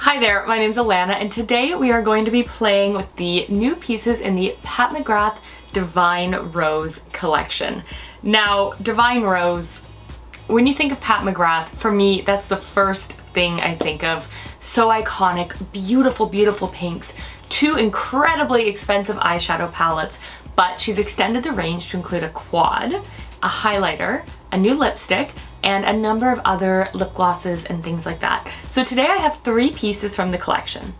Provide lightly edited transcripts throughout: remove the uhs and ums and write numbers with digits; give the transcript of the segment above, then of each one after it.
Hi there, my name's Alana, and today we are going to be playing with the new pieces in the Pat McGrath Divine Rose collection. Now, Divine Rose, when you think of Pat McGrath, for me, that's the first thing I think of. So iconic, beautiful, beautiful pinks, two incredibly expensive eyeshadow palettes, but she's extended the range to include a quad, a highlighter, a new lipstick, and a number of other lip glosses and things like that. So today I have three pieces from the collection.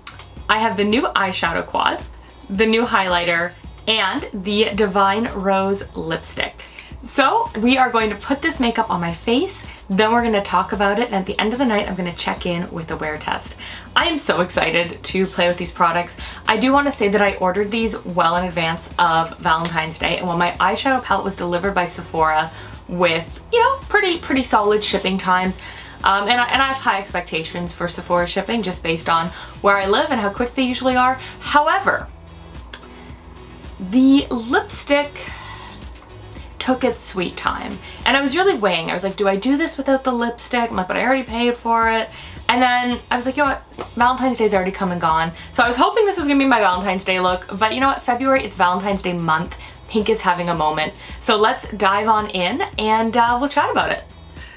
I have the new eyeshadow quad, the new highlighter, and the Divine Rose lipstick. So we are going to put this makeup on my face, then we're going to talk about it, and at the end of the night I'm going to check in with a wear test. I am so excited to play with these products. I do want to say that I ordered these well in advance of Valentine's Day, and when my eyeshadow palette was delivered by Sephora with, you know, pretty solid shipping times, and I have high expectations for Sephora shipping just based on where I live and how quick they usually are. However, the lipstick took its sweet time, and I was really weighing. I was like, do I do this without the lipstick? I'm like, but I already paid for it. And then I was like, you know what, Valentine's Day's already come and gone. So I was hoping this was gonna be my Valentine's Day look, but you know what, February, it's Valentine's Day month. Pink is having a moment. So let's dive on in and we'll chat about it.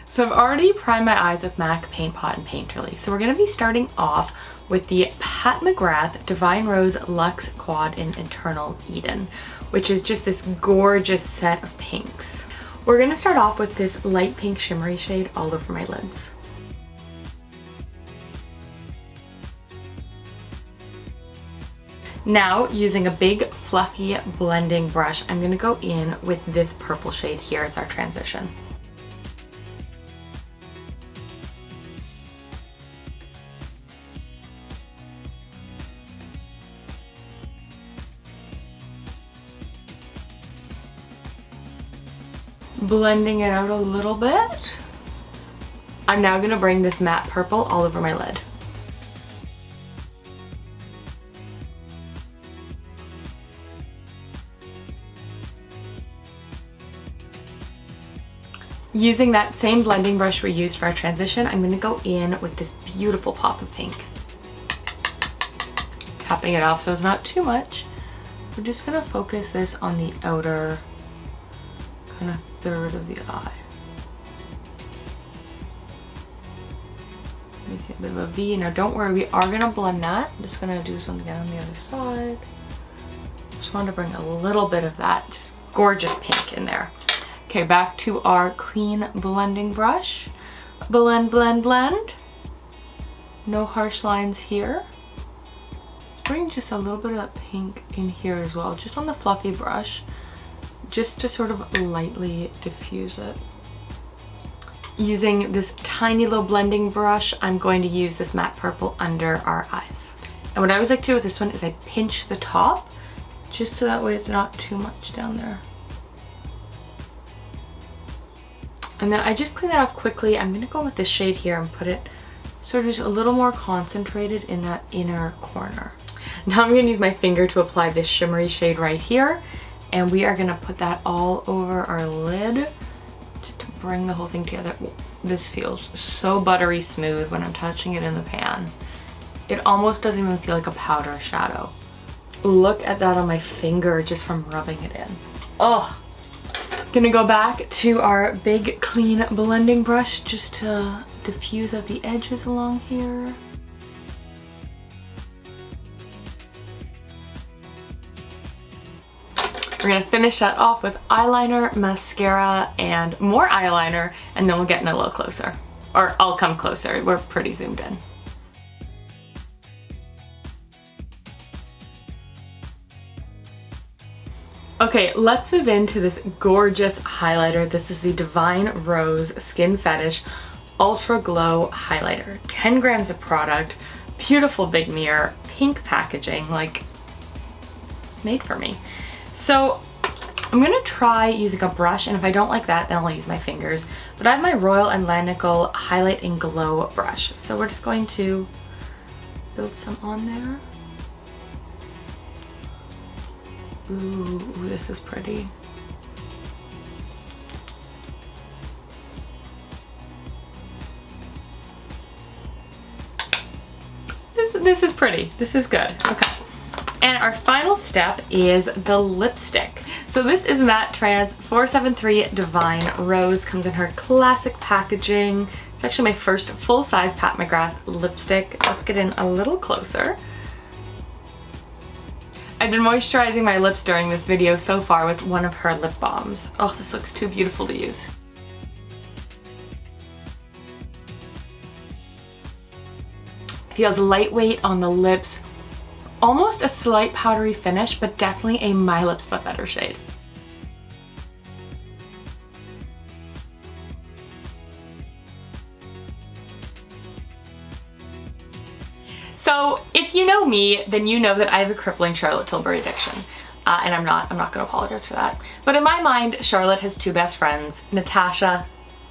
So I've already primed my eyes with MAC Paint Pot and Painterly. So we're gonna be starting off with the Pat McGrath Divine Rose Luxe Quad in Eternal Eden, which is just this gorgeous set of pinks. We're gonna start off with this light pink shimmery shade all over my lids. Now, using a big fluffy blending brush, I'm gonna go in with this purple shade here as our transition. Blending it out a little bit. I'm now gonna bring this matte purple all over my lid. Using that same blending brush we used for our transition, I'm gonna go in with this beautiful pop of pink. Tapping it off so it's not too much. We're just gonna focus this on the outer kind of third of the eye. Making a bit of a V. Now don't worry, we are gonna blend that. I'm just gonna do something on the other side. Just wanted to bring a little bit of that just gorgeous pink in there. Okay, back to our clean blending brush. Blend, blend, blend. No harsh lines here. Let's bring just a little bit of that pink in here as well, just on the fluffy brush, just to sort of lightly diffuse it. Using this tiny little blending brush, I'm going to use this matte purple under our eyes. And what I always like to do with this one is I pinch the top, just so that way it's not too much down there. And then I just clean that off quickly. I'm gonna go with this shade here and put it sort of just a little more concentrated in that inner corner. Now I'm gonna use my finger to apply this shimmery shade right here, and we are gonna put that all over our lid just to bring the whole thing together. This feels so buttery smooth when I'm touching it in the pan. It almost doesn't even feel like a powder shadow. Look at that on my finger just from rubbing it in. Oh. Gonna go back to our big clean blending brush just to diffuse out the edges along here. We're gonna finish that off with eyeliner, mascara, and more eyeliner, and then we'll get in a little closer. Or I'll come closer, we're pretty zoomed in. Okay, let's move into this gorgeous highlighter. This is the Divine Rose Skin Fetish Ultra Glow Highlighter. 10 grams of product, beautiful big mirror, pink packaging, like made for me. So I'm gonna try using a brush, and if I don't like that, then I'll use my fingers. But I have my Royal and Lanical Highlight and Glow brush. So we're just going to build some on there. Ooh, this is pretty. this is pretty. This is good. Okay. And our final step is the lipstick. So this is MatteTrance 473 Divine Rose. Comes in her classic packaging. It's actually my first full-size Pat McGrath lipstick. Let's get in a little closer. I've been moisturizing my lips during this video so far with one of her lip balms. Oh, this looks too beautiful to use. Feels lightweight on the lips. Almost a slight powdery finish, but definitely a My Lips But Better shade. So if you know me, then you know that I have a crippling Charlotte Tilbury addiction. And I'm not gonna apologize for that. But in my mind, Charlotte has two best friends, Natasha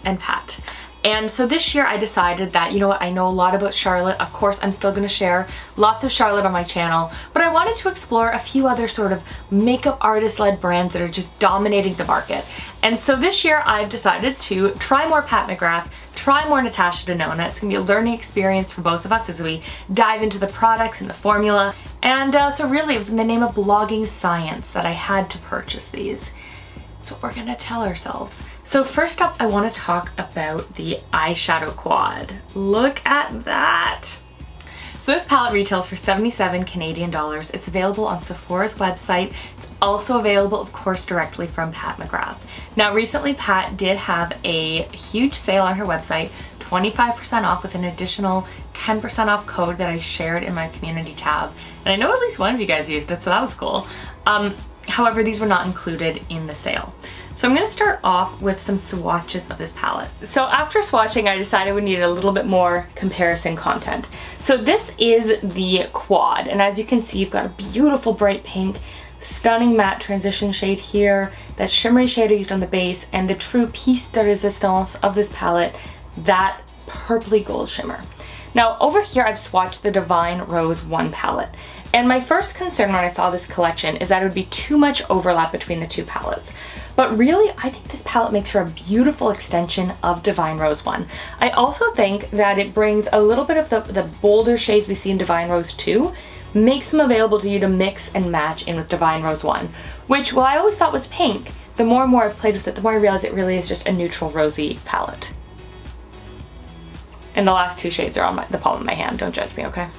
and Pat. And so this year I decided that, you know what, I know a lot about Charlotte. Of course, I'm still gonna share lots of Charlotte on my channel, but I wanted to explore a few other sort of makeup artist-led brands that are just dominating the market. And so this year I've decided to try more Pat McGrath, try more Natasha Denona. It's gonna be a learning experience for both of us as we dive into the products and the formula. And so really it was in the name of blogging science that I had to purchase these. That's what we're gonna tell ourselves. So first up, I wanna talk about the eyeshadow quad. Look at that. So this palette retails for 77 Canadian dollars. It's available on Sephora's website. It's also available, of course, directly from Pat McGrath. Now, recently Pat did have a huge sale on her website, 25% off with an additional 10% off code that I shared in my community tab. And I know at least one of you guys used it, so that was cool. However, these were not included in the sale. So I'm going to start off with some swatches of this palette. So after swatching, I decided we needed a little bit more comparison content. So this is the quad, and as you can see, you've got a beautiful bright pink, stunning matte transition shade here, that shimmery shade I used on the base, and the true piece de resistance of this palette, that purpley gold shimmer. Now over here I've swatched the Divine Rose 1 palette. And my first concern when I saw this collection is that it would be too much overlap between the two palettes. But really, I think this palette makes for a beautiful extension of Divine Rose 1. I also think that it brings a little bit of the bolder shades we see in Divine Rose 2, makes them available to you to mix and match in with Divine Rose 1, which, while I always thought was pink, the more and more I've played with it, the more I realize it really is just a neutral rosy palette. And the last two shades are on the palm of my hand, don't judge me, okay?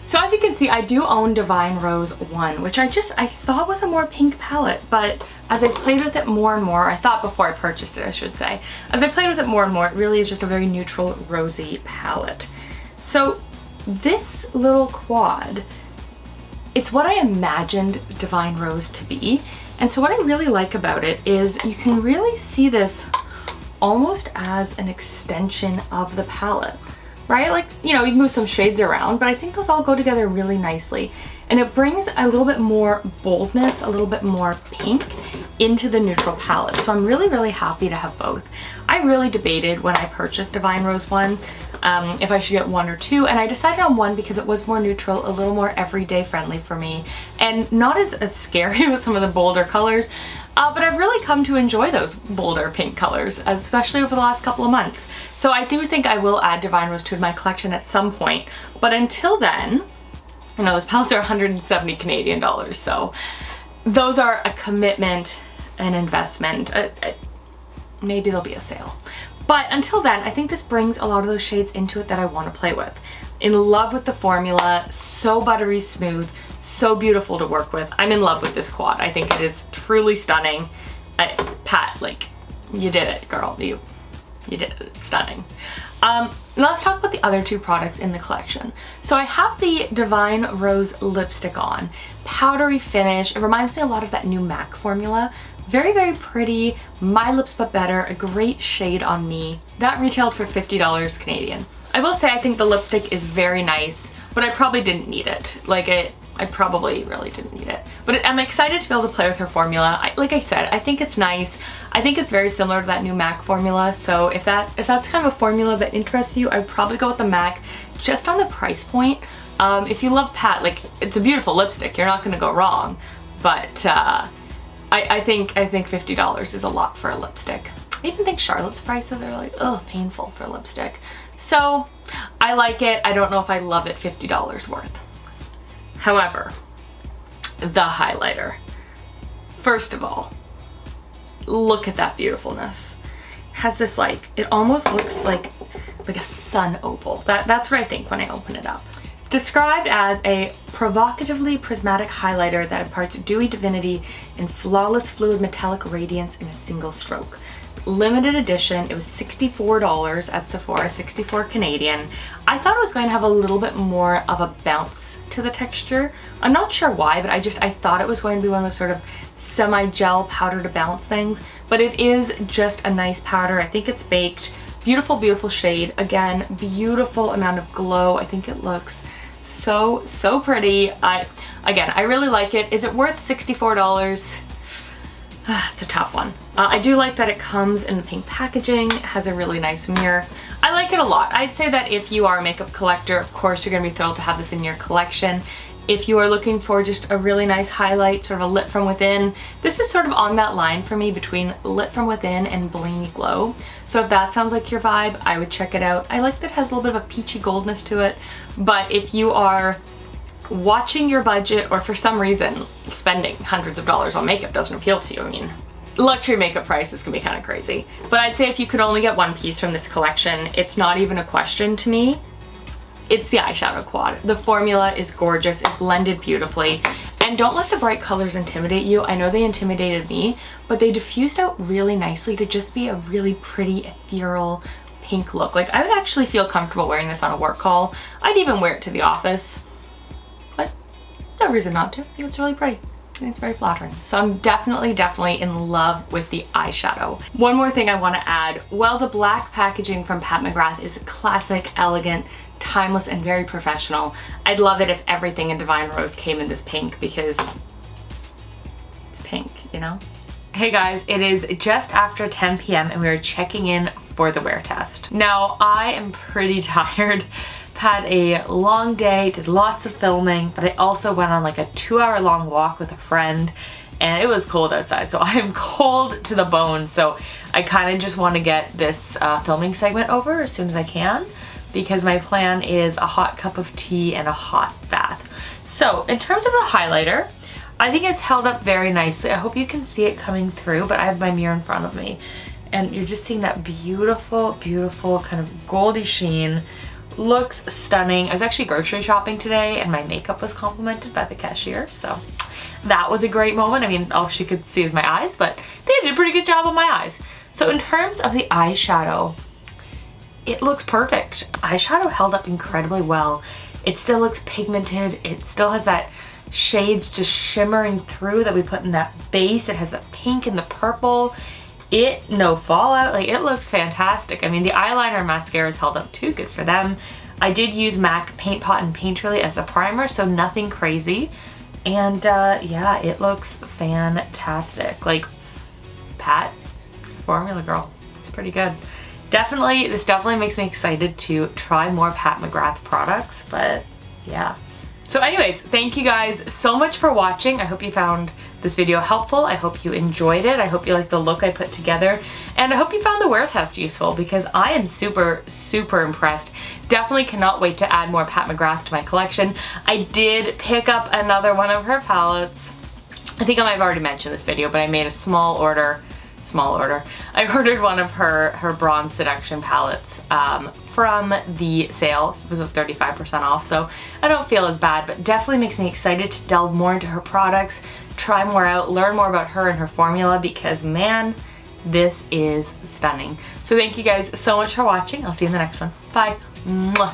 So as you can see, I do own Divine Rose 1, which I thought was a more pink palette, but as I played with it more and more, I thought before I purchased it, I should say, as I played with it more and more, it really is just a very neutral, rosy palette. So this little quad, it's what I imagined Divine Rose to be, and so what I really like about it is you can really see this almost as an extension of the palette. Right? Like, you know, you can move some shades around, but I think those all go together really nicely. And it brings a little bit more boldness, a little bit more pink into the neutral palette. So I'm really, really happy to have both. I really debated when I purchased Divine Rose 1 if I should get 1 or 2, and I decided on 1 because it was more neutral, a little more everyday friendly for me, and not as scary with some of the bolder colors. But I've really come to enjoy those bolder pink colors, especially over the last couple of months. So I do think I will add Divine Rose 2 to my collection at some point. But until then, you know, those palettes are 170 Canadian dollars. So those are a commitment, an investment. Maybe there'll be a sale. But until then, I think this brings a lot of those shades into it that I want to play with. In love with the formula, so buttery smooth, so beautiful to work with. I'm in love with this quad. I think it is truly stunning. Pat, like, you did it, girl. You did it. Stunning. Let's talk about the other two products in the collection. So I have the Divine Rose lipstick on. Powdery finish. It reminds me a lot of that new MAC formula. Very, very pretty. My Lips But Better. A great shade on me. That retailed for $50 Canadian. I will say I think the lipstick is very nice, but I probably didn't need it. Like, I probably really didn't need it. But I'm excited to be able to play with her formula. Like I said, I think it's nice. I think it's very similar to that new MAC formula. So if that's kind of a formula that interests you, I'd probably go with the MAC just on the price point. If you love Pat, like, it's a beautiful lipstick. You're not gonna go wrong. But I think $50 is a lot for a lipstick. I even think Charlotte's prices are like, ugh, painful for lipstick. So I like it. I don't know if I love it $50 worth. However, the highlighter. First of all, look at that beautifulness. Has this like, it almost looks like a sun opal. That's what I think when I open it up. It's described as a provocatively prismatic highlighter that imparts dewy divinity and flawless fluid metallic radiance in a single stroke. Limited edition. It was $64 at Sephora, 64 Canadian. I thought it was going to have a little bit more of a bounce to the texture. I'm not sure why, but I thought it was going to be one of those sort of semi-gel powder to bounce things, but it is just a nice powder. I think it's baked. Beautiful, beautiful shade. Again, beautiful amount of glow. I think it looks so, so pretty. Again, I really like it. Is it worth $64? It's a tough one. I do like that it comes in the pink packaging. It has a really nice mirror. I like it a lot. I'd say that if you are a makeup collector, of course you're gonna be thrilled to have this in your collection. If you are looking for just a really nice highlight, sort of a lit from within, this is sort of on that line for me between lit from within and blingy glow. So if that sounds like your vibe, I would check it out. I like that it has a little bit of a peachy goldness to it, but if you are watching your budget or for some reason spending hundreds of dollars on makeup doesn't appeal to you, I mean, luxury makeup prices can be kind of crazy. But I'd say if you could only get one piece from this collection, it's not even a question to me. It's the eyeshadow quad. The formula is gorgeous. It blended beautifully. And don't let the bright colors intimidate you. I know they intimidated me, but they diffused out really nicely to just be a really pretty, ethereal pink look. Like, I would actually feel comfortable wearing this on a work call. I'd even wear it to the office. But no reason not to. I think it's really pretty. And it's very flattering. So I'm definitely in love with the eyeshadow. One more thing I want to add. Well, the black packaging from Pat McGrath is classic, elegant, timeless, and very professional. I'd love it if everything in Divine Rose came in this pink because it's pink, you know? Hey guys, it is just after 10 p.m. and we are checking in for the wear test. Now, I am pretty tired. Had a long day, did lots of filming, but I also went on like a 2-hour long walk with a friend and it was cold outside, so I am cold to the bone. So I kind of just want to get this filming segment over as soon as I can because my plan is a hot cup of tea and a hot bath. So in terms of the highlighter, I think it's held up very nicely. I hope you can see it coming through, but I have my mirror in front of me and you're just seeing that beautiful, beautiful kind of goldy sheen. Looks stunning. I was actually grocery shopping today and my makeup was complimented by the cashier, so that was a great moment. I mean, all she could see is my eyes, but they did a pretty good job on my eyes. So in terms of the eyeshadow, it looks perfect. Eyeshadow held up incredibly well. It still looks pigmented. It still has that shades just shimmering through that we put in that base. It has the pink and the purple. No fallout, like it looks fantastic. I mean, the eyeliner and mascara is held up too, good for them. I did use MAC Paint Pot and Painterly as a primer, so nothing crazy. And yeah, it looks fantastic. Like, Pat, formula girl, it's pretty good. This definitely makes me excited to try more Pat McGrath products, but yeah. So anyways, thank you guys so much for watching. I hope you found this video helpful. I hope you enjoyed it. I hope you liked the look I put together. And I hope you found the wear test useful because I am super, super impressed. Definitely cannot wait to add more Pat McGrath to my collection. I did pick up another one of her palettes. I think I might have already mentioned this video, but I made a small order. I ordered one of her Bronze Seduction palettes from the sale. It was with 35% off, so I don't feel as bad, but definitely makes me excited to delve more into her products, try more out, learn more about her and her formula because man, this is stunning. So thank you guys so much for watching. I'll see you in the next one. Bye. Mwah.